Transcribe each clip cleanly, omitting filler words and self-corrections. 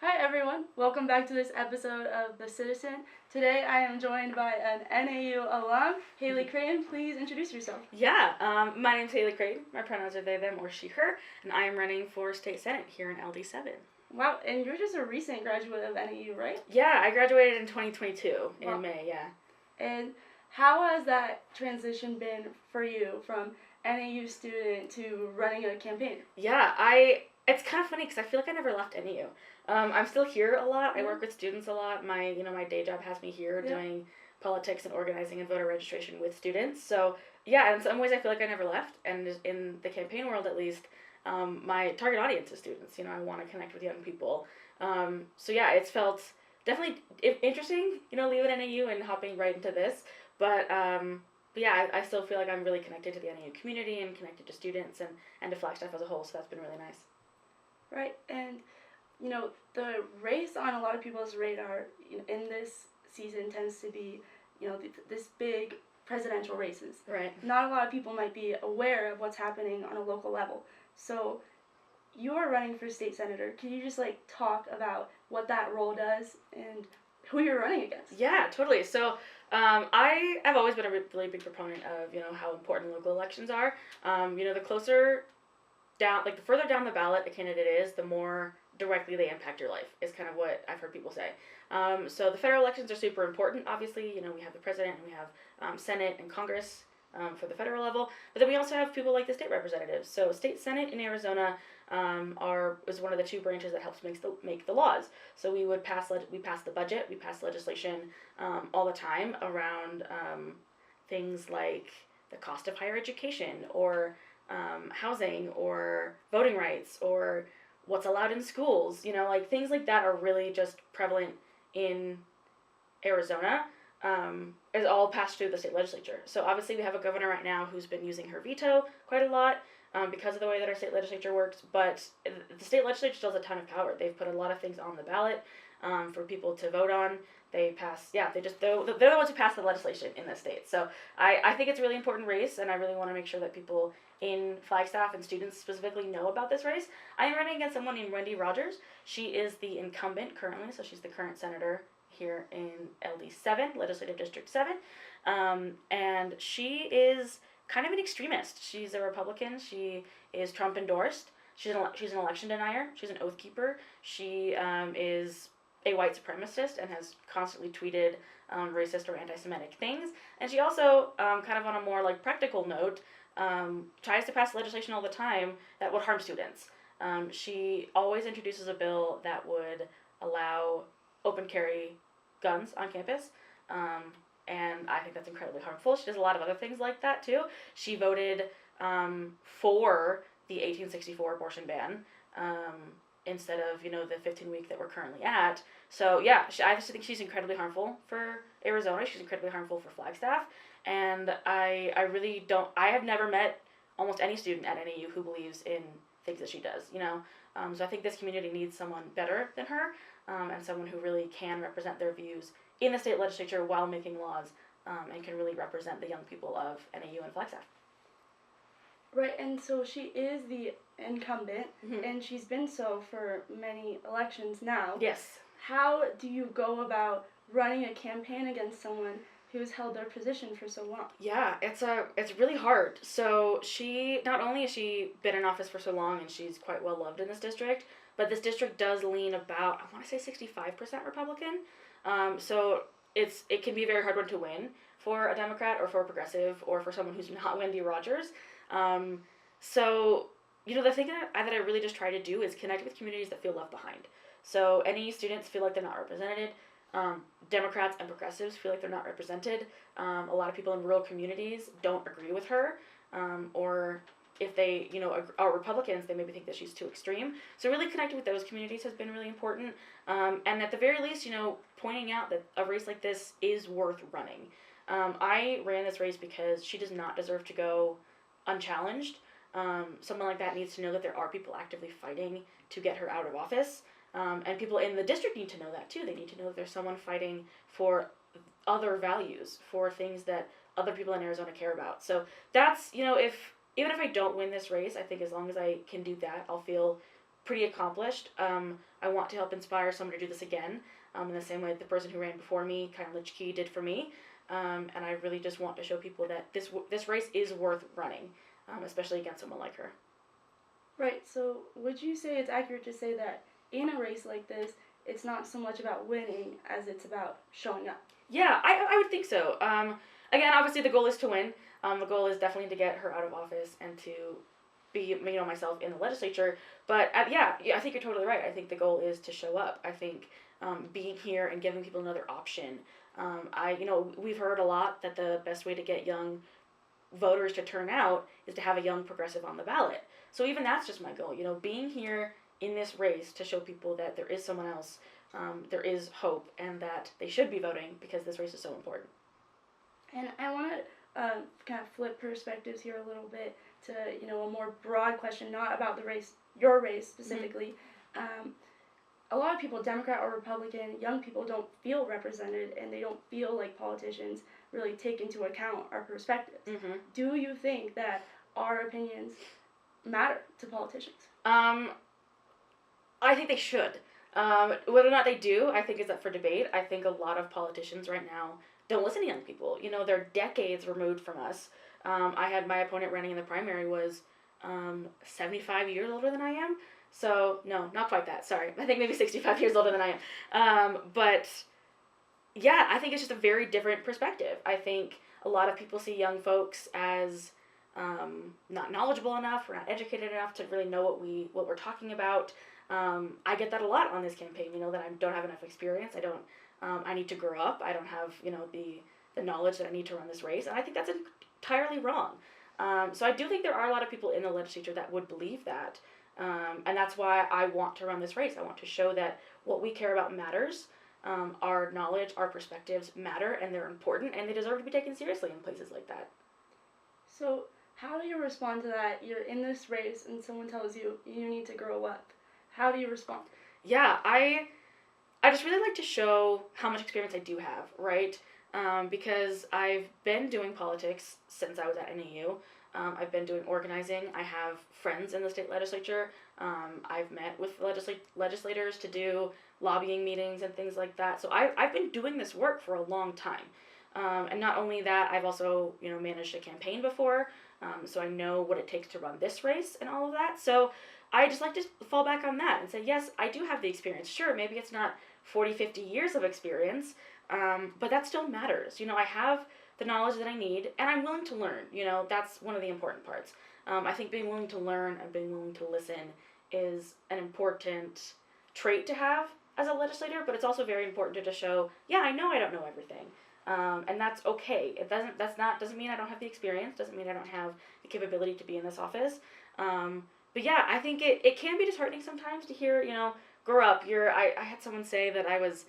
Hi everyone, welcome back to this episode of The Citizen. Today I am joined by an NAU alum, Haley Crane. Please introduce yourself. My name's Haley Crane. My pronouns are they, them, or she, her, and I am running for state senate here in LD7. Wow, and you're just a recent graduate of NAU, right? Yeah, I graduated in 2022 Wow. in May, yeah. And how has that transition been for you from NAU student to running a campaign? It's kind of funny because I feel like I never left NAU. I'm still here a lot. I work with students a lot. My day job has me here doing politics and organizing and voter registration with students. So, yeah, in some ways I feel like I never left. And in the campaign world, at least, my target audience is students. I want to connect with young people. It's felt definitely interesting, leaving NAU and hopping right into this. But I still feel like I'm really connected to the NAU community and connected to students and to Flagstaff as a whole, so that's been really nice. Right, and the race on a lot of people's radar in this season tends to be, this big presidential races. Right. Not a lot of people might be aware of what's happening on a local level. So you are running for state senator. Can you just talk about what that role does and who you're running against? Yeah, totally. So I have always been a really big proponent of, how important local elections are. The closer down, the further down the ballot a candidate is, the more directly they impact your life, is kind of what I've heard people say. So the federal elections are super important. Obviously, we have the president and we have Senate and Congress for the federal level, but then we also have people like the state representatives. So state Senate in Arizona is one of the two branches that helps make the laws. So we pass the budget, we pass legislation all the time around things like the cost of higher education or housing or voting rights or what's allowed in schools, things like that are really just prevalent in Arizona, is all passed through the state legislature. So obviously we have a governor right now who's been using her veto quite a lot because of the way that our state legislature works, but the state legislature still has a ton of power. They've put a lot of things on the ballot for people to vote on. They're the ones who pass the legislation in the state. So I think it's a really important race, and I really want to make sure that people in Flagstaff and students specifically know about this race. I am running against someone named Wendy Rogers. She is the incumbent currently, so she's the current senator here in LD7, Legislative District 7, and she is kind of an extremist. She's a Republican. She is Trump endorsed. She's an election denier. She's an oath keeper. She is a white supremacist and has constantly tweeted racist or anti-Semitic things. And she also, kind of on a more practical note, tries to pass legislation all the time that would harm students. She always introduces a bill that would allow open carry guns on campus, and I think that's incredibly harmful. She does a lot of other things like that too. She voted for the 1864 abortion ban instead of the 15-week that we're currently at. So yeah, I just think she's incredibly harmful for Arizona. She's incredibly harmful for Flagstaff, and I have never met almost any student at NAU who believes in things that she does. So I think this community needs someone better than her, and someone who really can represent their views in the state legislature while making laws, and can really represent the young people of NAU and Flagstaff. Right, and so she is the incumbent, and she's been so for many elections now. Yes. How do you go about running a campaign against someone who's held their position for so long? Yeah, it's really hard. So not only has she been in office for so long and she's quite well loved in this district, but this district does lean about, I want to say 65% Republican. So it can be a very hard one to win for a Democrat or for a progressive or for someone who's not Wendy Rogers. The thing that I really just try to do is connect with communities that feel left behind. So any students feel like they're not represented. Democrats and progressives feel like they're not represented. A lot of people in rural communities don't agree with her, or if they, are Republicans, they maybe think that she's too extreme. So really connecting with those communities has been really important. And at the very least, pointing out that a race like this is worth running. I ran this race because she does not deserve to go unchallenged. Someone like that needs to know that there are people actively fighting to get her out of office. And people in the district need to know that too. They need to know that there's someone fighting for other values, for things that other people in Arizona care about. So that's, even if I don't win this race, I think as long as I can do that, I'll feel pretty accomplished. I want to help inspire someone to do this again, in the same way that the person who ran before me, Karow, did for me. And I really just want to show people that this race is worth running, especially against someone like her. Right, so would you say it's accurate to say that in a race like this, it's not so much about winning as it's about showing up? Yeah, I would think so. Again, obviously the goal is to win. The goal is definitely to get her out of office and to be, myself in the legislature. But yeah, I think you're totally right. I think the goal is to show up. I think being here and giving people another option. We've heard a lot that the best way to get young voters to turn out is to have a young progressive on the ballot. So even that's just my goal. Being here in this race to show people that there is someone else, there is hope, and that they should be voting because this race is so important. And I want to kind of flip perspectives here a little bit to, a more broad question, not about the race, your race specifically. Mm-hmm. A lot of people, Democrat or Republican, young people don't feel represented, and they don't feel like politicians really take into account our perspectives. Mm-hmm. Do you think that our opinions matter to politicians? I think they should. Whether or not they do, I think is up for debate. I think a lot of politicians right now don't listen to young people. They're decades removed from us. I had my opponent running in the primary was 75 years older than I am. So, no, not quite that. Sorry. I think maybe 65 years older than I am. But, yeah, I think it's just a very different perspective. I think a lot of people see young folks as not knowledgeable enough or not educated enough to really know what we're talking about. I get that a lot on this campaign, that I don't have enough experience. I need to grow up. I don't have, the knowledge that I need to run this race. And I think that's entirely wrong. So I do think there are a lot of people in the legislature that would believe that. And that's why I want to run this race. I want to show that what we care about matters. Our knowledge, our perspectives matter, and they're important, and they deserve to be taken seriously in places like that. So how do you respond to that? You're in this race, and someone tells you you need to grow up. How do you respond? Yeah, I just really like to show how much experience I do have, right? Because I've been doing politics since I was at NAU. I've been doing organizing. I have friends in the state legislature. I've met with legislators to do lobbying meetings and things like that. So I've been doing this work for a long time. And not only that, I've also, managed a campaign before. So I know what it takes to run this race and all of that. So I just like to fall back on that and say, yes, I do have the experience. Sure, maybe it's not 40, 50 years of experience, but that still matters. I have the knowledge that I need, and I'm willing to learn. That's one of the important parts. I think being willing to learn and being willing to listen is an important trait to have as a legislator, but it's also very important to just show, yeah, I know I don't know everything. And that's okay. Doesn't mean I don't have the experience, doesn't mean I don't have the capability to be in this office. But yeah, I think it can be disheartening sometimes to hear, grow up. I had someone say that I was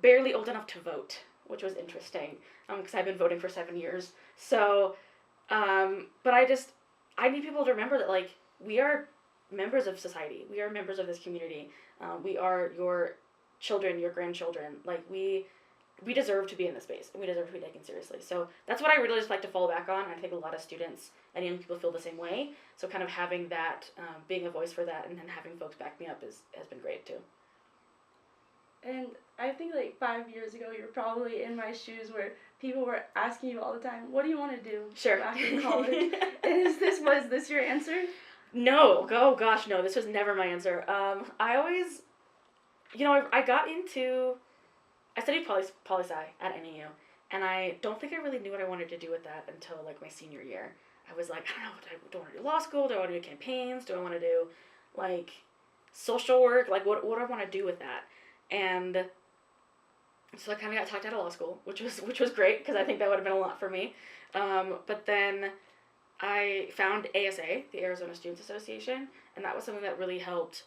barely old enough to vote, which was interesting, because I've been voting for 7 years. So, but I need people to remember that, we are members of society. We are members of this community. We are your children, your grandchildren. We deserve to be in this space, and we deserve to be taken seriously. So that's what I really just like to fall back on. I think a lot of students and young people feel the same way. So kind of having that, being a voice for that, and then having folks back me up has been great too. And I think 5 years ago, you were probably in my shoes where people were asking you all the time, what do you want to do after college? Was this your answer? No. Oh gosh, no. This was never my answer. I always, I studied poli-sci at NAU, and I don't think I really knew what I wanted to do with that until my senior year. I was like, I don't know, do I want to do law school? Do I want to do campaigns? Do I want to do social work? What do I want to do with that? And so I kind of got talked out of law school, which was great because I think that would have been a lot for me. But then I found ASA, the Arizona Students Association, and that was something that really helped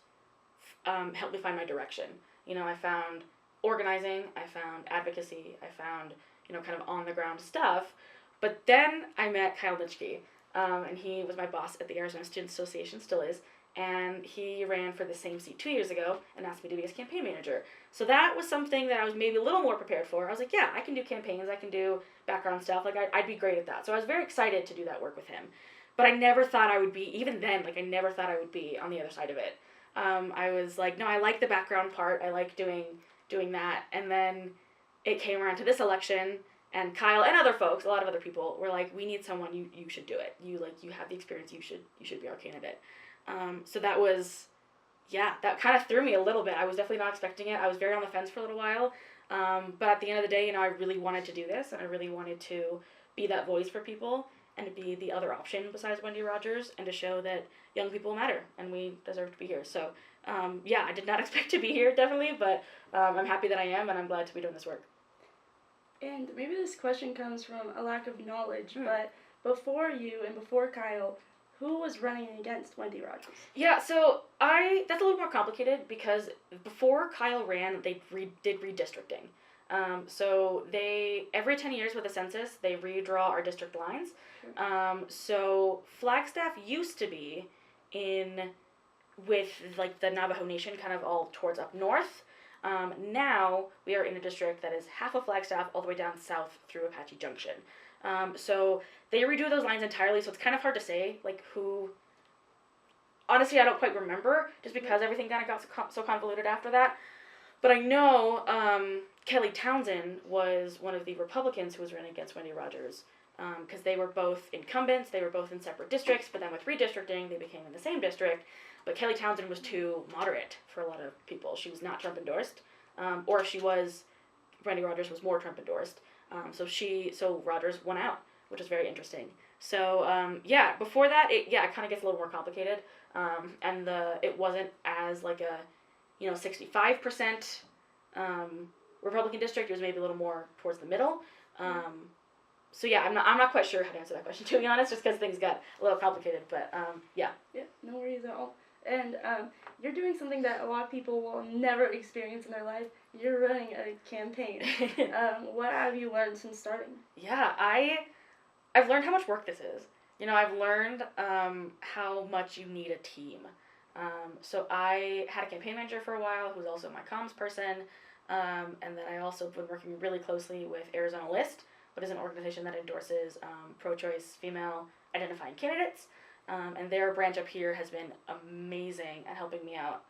me find my direction. I found organizing, I found advocacy, I found, kind of on-the-ground stuff. But then I met Karow, and he was my boss at the Arizona Students Association, still is, and he ran for the same seat 2 years ago and asked me to be his campaign manager. So that was something that I was maybe a little more prepared for. I was like, yeah, I can do campaigns, I can do background stuff, I'd be great at that. So I was very excited to do that work with him. but I never thought I would be, even then, like, I never thought I would be on the other side of it. I was like, no, I like the background part. I like doing that. And then it came around to this election, and Kyle and other folks, a lot of other people, were like, we need someone, you should do it. You have the experience, you should be our candidate. So that was, that kind of threw me a little bit. I was definitely not expecting it. I was very on the fence for a little while. But at the end of the day, I really wanted to do this, and I really wanted to be that voice for people, and to be the other option besides Wendy Rogers, and to show that young people matter, and we deserve to be here. So, I did not expect to be here, definitely, but I'm happy that I am, and I'm glad to be doing this work. And maybe this question comes from a lack of knowledge, but before you and before Kyle, who was running against Wendy Rogers? Yeah, so that's a little more complicated, because before Kyle ran, they did redistricting. So every 10 years with the census, they redraw our district lines. So Flagstaff used to be with like the Navajo Nation kind of all towards up north. Now we are in a district that is half of Flagstaff all the way down south through Apache Junction. So they redo those lines entirely, so it's kind of hard to say like who. Honestly, I don't quite remember, just because everything kind of got so convoluted after that. But I know Kelly Townsend was one of the Republicans who was running against Wendy Rogers, because they were both incumbents, they were both in separate districts, but then with redistricting, they became in the same district. But Kelly Townsend was too moderate for a lot of people. She was not Trump endorsed, or she was, Wendy Rogers was more Trump endorsed. So Rogers won out, which is very interesting. So, before that, it kind of gets a little more complicated, and it wasn't as like a, 65% Republican district. It was maybe a little more towards the middle. I'm not quite sure how to answer that question, to be honest, just because things got a little complicated, but, Yeah, no worries at all. And you're doing something that a lot of people will never experience in their life. You're running a campaign. What have you learned since starting? Yeah, I've learned how much work this is. I've learned how much you need a team. So I had a campaign manager for a while who was also my comms person, and then I also been working really closely with Arizona List, which is an organization that endorses pro-choice female identifying candidates. And their branch up here has been amazing at helping me out.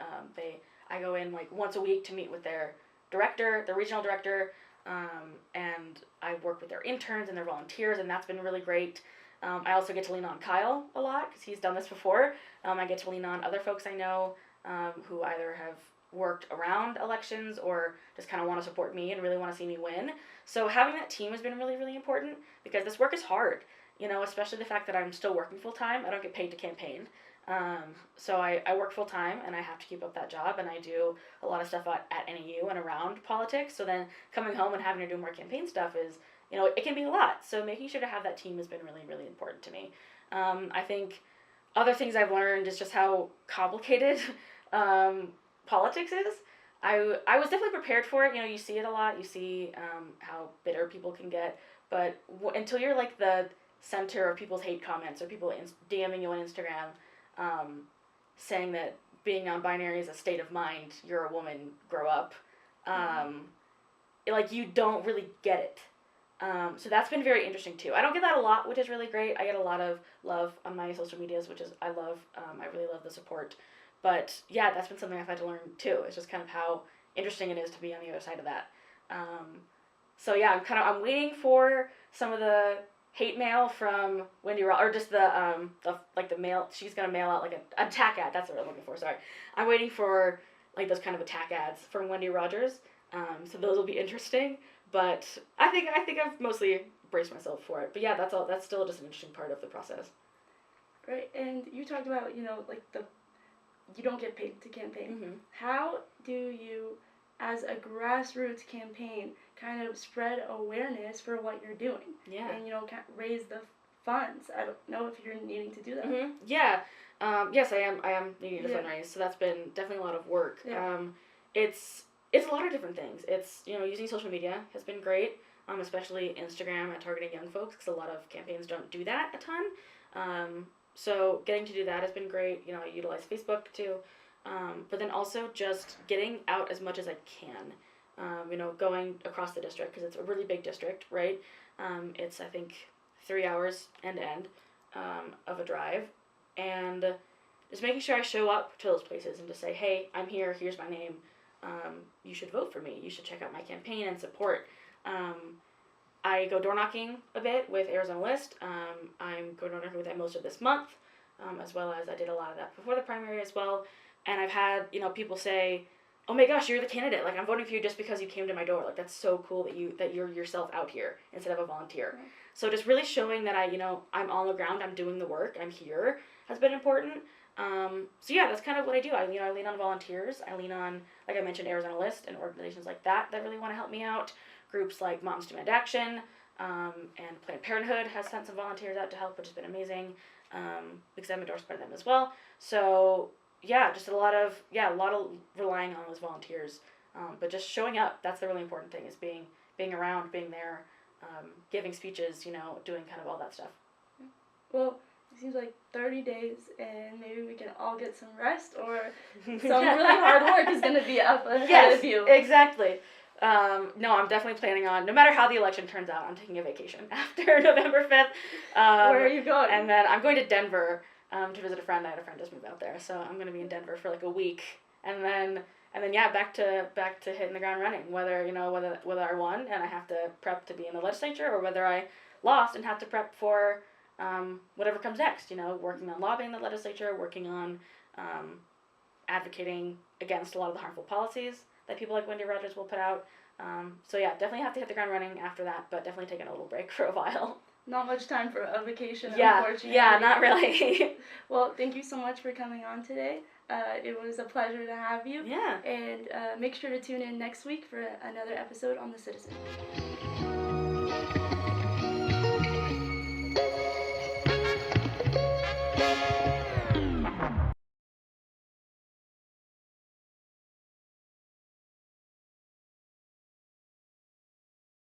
I go in like once a week to meet with their regional director, and I work with their interns and their volunteers, and that's been really great. I also get to lean on Kyle a lot, because he's done this before. I get to lean on other folks I know who either have worked around elections or just kind of want to support me and really want to see me win. So having that team has been really, really important, because this work is hard. Especially the fact that I'm still working full-time. I don't get paid to campaign. So I work full-time, and I have to keep up that job, and I do a lot of stuff at NAU and around politics. So then coming home and having to do more campaign stuff is, it can be a lot. So making sure to have that team has been really, really important to me. I think other things I've learned is just how complicated politics is. I was definitely prepared for it. You see it a lot. You see how bitter people can get. But until you're like the center of people's hate comments, or people DMing you on Instagram saying that being non-binary is a state of mind, you're a woman, grow up, you don't really get it. So that's been very interesting too. I don't get that a lot, which is really great. I get a lot of love on my social medias, which is I love. I really love the support. But yeah, that's been something I've had to learn too. It's just kind of how interesting it is to be on the other side of that. I'm waiting for some of the hate mail from Wendy Rogers, or just the mail. She's gonna mail out like a attack ad. That's what I'm looking for. Sorry, I'm waiting for like those kind of attack ads from Wendy Rogers. So those will be interesting. But I think I've mostly braced myself for it. But yeah, that's still just an interesting part of the process. Right, and you talked about you don't get paid to campaign. Mm-hmm. How do you, as a grassroots campaign, kind of spread awareness for what you're doing? Yeah. And, raise the funds. I don't know if you're needing to do that. Mm-hmm. Yeah. Yes, I am needing to fundraise, so that's been definitely a lot of work. Yeah. It's a lot of different things. It's, using social media has been great, especially Instagram and targeting young folks, because a lot of campaigns don't do that a ton. So getting to do that has been great. I utilize Facebook too. But then also just getting out as much as I can. Going across the district, because it's a really big district, right? It's, I think, 3 hours end to end. of a drive, and just making sure I show up to those places and just say, hey, I'm here, here's my name, you should vote for me, you should check out my campaign and support. I go door knocking a bit with Arizona List. I'm going door knocking with them most of this month, as well as I did a lot of that before the primary as well. And I've had, people say, oh my gosh, you're the candidate. Like, I'm voting for you just because you came to my door. Like, that's so cool that you're yourself out here instead of a volunteer. Right. So just really showing that I'm on the ground, I'm doing the work, I'm here has been important. So yeah, that's kind of what I do. I lean on volunteers. I lean on, like I mentioned, Arizona List and organizations like that really want to help me out. Groups like Moms Demand Action, and Planned Parenthood has sent some volunteers out to help, which has been amazing, because I'm endorsed by them as well. So yeah, just a lot of relying on those volunteers, but just showing up. That's the really important thing, is being around, being there, giving speeches, doing kind of all that stuff. Well, it seems like 30 days, and maybe we can all get some rest, or some really hard work is going to be up ahead of you. Exactly. No, I'm definitely planning on, no matter how the election turns out, I'm taking a vacation after November 5th. Where are you going? And then I'm going to Denver to visit a friend. I had a friend just move out there, so I'm going to be in Denver for like a week, and then yeah, back to hitting the ground running. Whether I won and I have to prep to be in the legislature, or whether I lost and have to prep for whatever comes next. Working on lobbying the legislature, working on advocating against a lot of the harmful policies that people like Wendy Rogers will put out. So yeah, definitely have to hit the ground running after that, but definitely taking a little break for a while. Not much time for a vacation, yeah, unfortunately. Yeah, not really. Well, thank you so much for coming on today. It was a pleasure to have you. Yeah. And make sure to tune in next week for another episode on The Citizen.